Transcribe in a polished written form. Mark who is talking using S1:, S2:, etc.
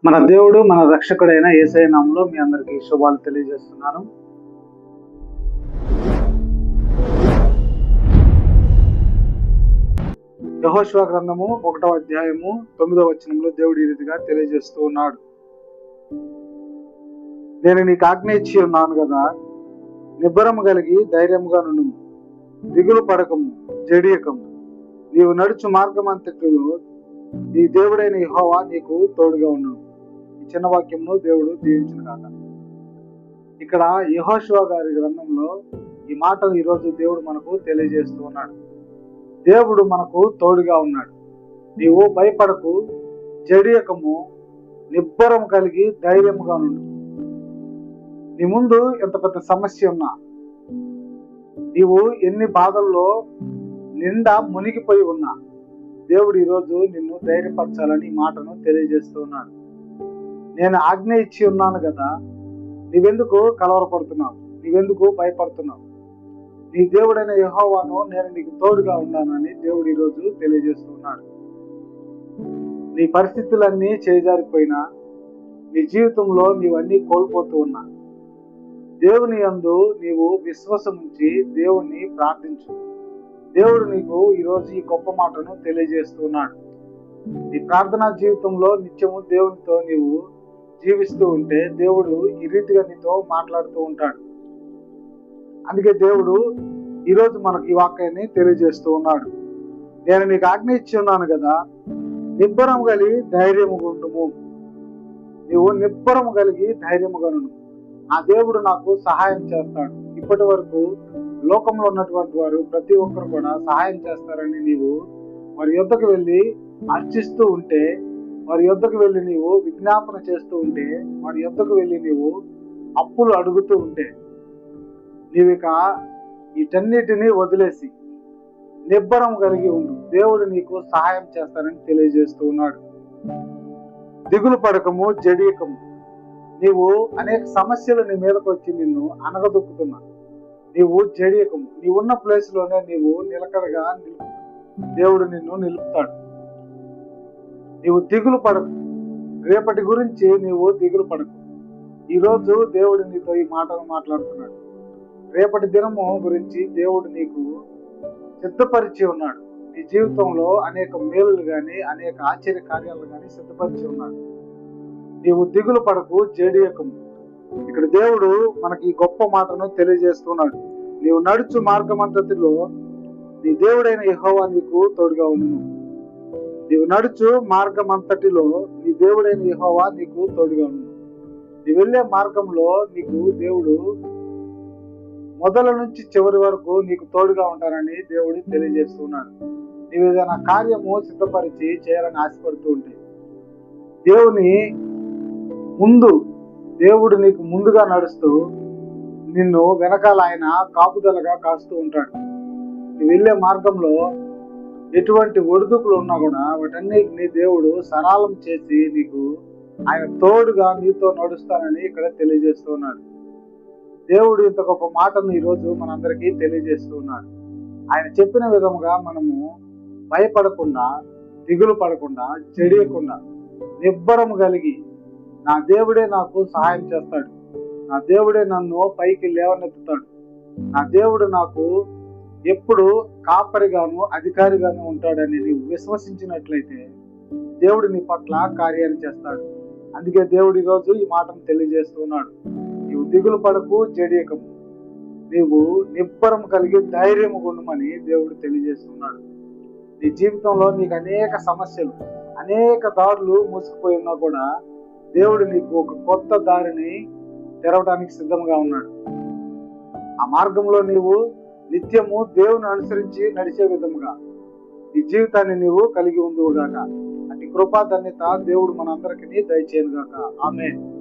S1: మన దేవుడు మన రక్షకుడైన యేసయ్య నామములో మీ అందరికీ శుభాలు తెలియజేస్తున్నాను. యెహోషువ గ్రంథము 1వ అధ్యాయము 9వ వచనంలో దేవుడు ఈ రీతిగా తెలియజేస్తూ ఉన్నాడు. నేను నీకు ఆజ్ఞ ఇచ్చి ఉన్నాను కదా, నిబ్బరము కలిగి ధైర్యముగా నుండుము, దిగులు పడకము, జడియకము. నీవు నడుచు మార్గమంతటిలో నీ దేవుడైన యెహోవా నీకు తోడుగా ఉండును. ఈ చిన్న వాక్యంను దేవుడు దీవించును గాక. ఇక్కడ యెహోషువ గారి గ్రంథంలో ఈ మాటను ఈరోజు దేవుడు మనకు తెలియజేస్తూ ఉన్నాడు. దేవుడు మనకు తోడుగా ఉన్నాడు. నీవు భయపడకు, జడియకము, నిబ్బరం కలిగి ధైర్యముగా నుండు. నీ ముందు ఎంత పెద్ద సమస్య ఉన్నా, నీవు ఎన్ని బాధల్లో నిండా మునిగిపోయి ఉన్నా, దేవుడు ఈరోజు నిన్ను ధైర్యపరచాలని ఈ మాటను తెలియజేస్తూ ఉన్నాడు. నేను ఆజ్ఞ ఇచ్చి ఉన్నాను కదా, నీవెందుకు కలవరపడుతున్నావు, నీవెందుకు భయపడుతున్నావు? నీ దేవుడైన యెహోవాను నేను నీకు తోడుగా ఉన్నానని దేవుడు ఈరోజు తెలియజేస్తున్నాడు. నీ పరిస్థితులన్నీ చేజారిపోయినా, నీ జీవితంలో నీవన్నీ కోల్పోతూ ఉన్నా, దేవుని యందు నీవు విశ్వాసం ఉంచి దేవుణ్ణి ప్రార్థించు. దేవుడు నీకు ఈరోజు ఈ గొప్ప మాటను తెలియజేస్తున్నాడు. నీ ప్రార్థనా జీవితంలో నిత్యము దేవునితో నీవు జీవిస్తూ ఉంటే దేవుడు ఈ రీతిగా నీతో మాట్లాడుతూ ఉంటాడు. అందుకే దేవుడు ఈరోజు మనకు ఈ వాక్యాన్ని తెలియజేస్తూ ఉన్నాడు. నేను నీకు ఆజ్ఞ ఇచ్చి ఉన్నాను కదా, నిబ్బరం కలిగి ధైర్యముగా ఉండుము. నీవు నిబ్బరం కలిగి ధైర్యముగా ఉండు. ఆ దేవుడు నాకు సహాయం చేస్తాడు. ఇప్పటి వరకు లోకంలో ఉన్నటువంటి వారు ప్రతి ఒక్కరు కూడా సహాయం చేస్తారని నీవు వారి యొద్దకు వెళ్ళి అర్చిస్తూ ఉంటే, వారి యొద్దకు వెళ్ళి నీవు విజ్ఞాపన చేస్తూ ఉంటే, వారి యొద్దకు వెళ్ళి నీవు అప్పులు అడుగుతూ ఉంటే, నీవిక వీటన్నిటినీ వదిలేసి నిబ్బరం కలిగి ఉండు. దేవుడు నీకు సహాయం చేస్తానని తెలియజేస్తూ ఉన్నాడు. దిగులు పడకము, జడియకము. నీవు అనేక సమస్యలు నీ మీదకు వచ్చి నిన్ను అనగదొక్కుతున్నా, నీవు జడియకము. నీవున్న ప్లేస్ లోనే నీవు నిలకడగా దేవుడు నిన్ను నిలుపుతాడు. నీవు దిగులు పడకు, రేపటి గురించి నీవు దిగులు పడకు. ఈరోజు దేవుడు నీతో ఈ మాటను మాట్లాడుతున్నాడు. రేపటి దినము గురించి దేవుడు నీకు సిద్ధపరిచి ఉన్నాడు. నీ జీవితంలో అనేక మేలులు గాని, అనేక ఆశ్చర్య కార్యాలు గాని సిద్ధపరిచి ఉన్నాడు. నీవు దిగులు పడకు, జడియకము. ఇక్కడ దేవుడు మనకి ఈ గొప్ప మాటను తెలియజేస్తున్నాడు. నీవు నడుచు మార్గమంతటిలో నీ దేవుడైన యెహోవా నీకు తోడుగా ఉండును. నీవు నడుచు మార్గమంతటిలో నీ దేవుడైన యెహోవా నీకు తోడుగా ఉండును. నీవు వెళ్ళే మార్గంలో నీకు దేవుడు మొదల నుంచి చివరి వరకు నీకు తోడుగా ఉంటానని దేవుడు తెలియజేస్తున్నాడు. నీవు ఏదైనా కార్యము సిద్ధపరిచి చేయాలని ఆశపడుతూ ఉంటే, దేవుని ముందు దేవుడు నీకు ముందుగా నడుస్తూ నిన్ను వెనకాల ఆయన కాపుదలగా కాస్తూ ఉంటాడు. నువ్వు వెళ్ళే మార్గంలో ఎటువంటి ఒడిదుకులు ఉన్నా కూడా వాటన్నిటిని దేవుడు సరళం చేసి నీకు ఆయన తోడుగా నీతో నడుస్తానని ఇక్కడ తెలియజేస్తూ ఉన్నాడు. దేవుడు ఇంత గొప్ప మాటను ఈరోజు మనందరికీ తెలియజేస్తూ ఉన్నాడు. ఆయన చెప్పిన విధముగా మనము భయపడకుండా, దిగులు పడకుండా, చెడియకుండా, నిబ్బరం కలిగి నా దేవుడే నాకు సహాయం చేస్తాడు, నా దేవుడే నన్ను పైకి లేవనెత్తుతాడు, నా దేవుడు నాకు ఎప్పుడు కాపరిగాను అధికారిగాను ఉంటాడని నీవు విశ్వసించినట్లయితే దేవుడు నీ పట్ల కార్యాన్ని చేస్తాడు. అందుకే దేవుడు ఈరోజు ఈ మాటను తెలియజేస్తున్నాడు. నీవు దిగులు పడకు, జడియకము. నీవు నిబ్బరం కలిగి ధైర్యము గుండమని దేవుడు తెలియజేస్తున్నాడు. నీ జీవితంలో నీకు అనేక సమస్యలు, అనేక దారులు మూసుకుపోయి ఉన్నా కూడా దేవుడు నీకు ఒక కొత్త దారిని తెరవడానికి సిద్ధంగా ఉన్నాడు. ఆ మార్గంలో నీవు నిత్యము దేవుని అనుసరించి నడిచే విధముగా ఈ జీవితాన్ని నీవు కలిగి ఉందువుగాక. అటు కృపా ధన్యత దేవుడు మనందరికీ దయచేయను గాక. ఆమేన్.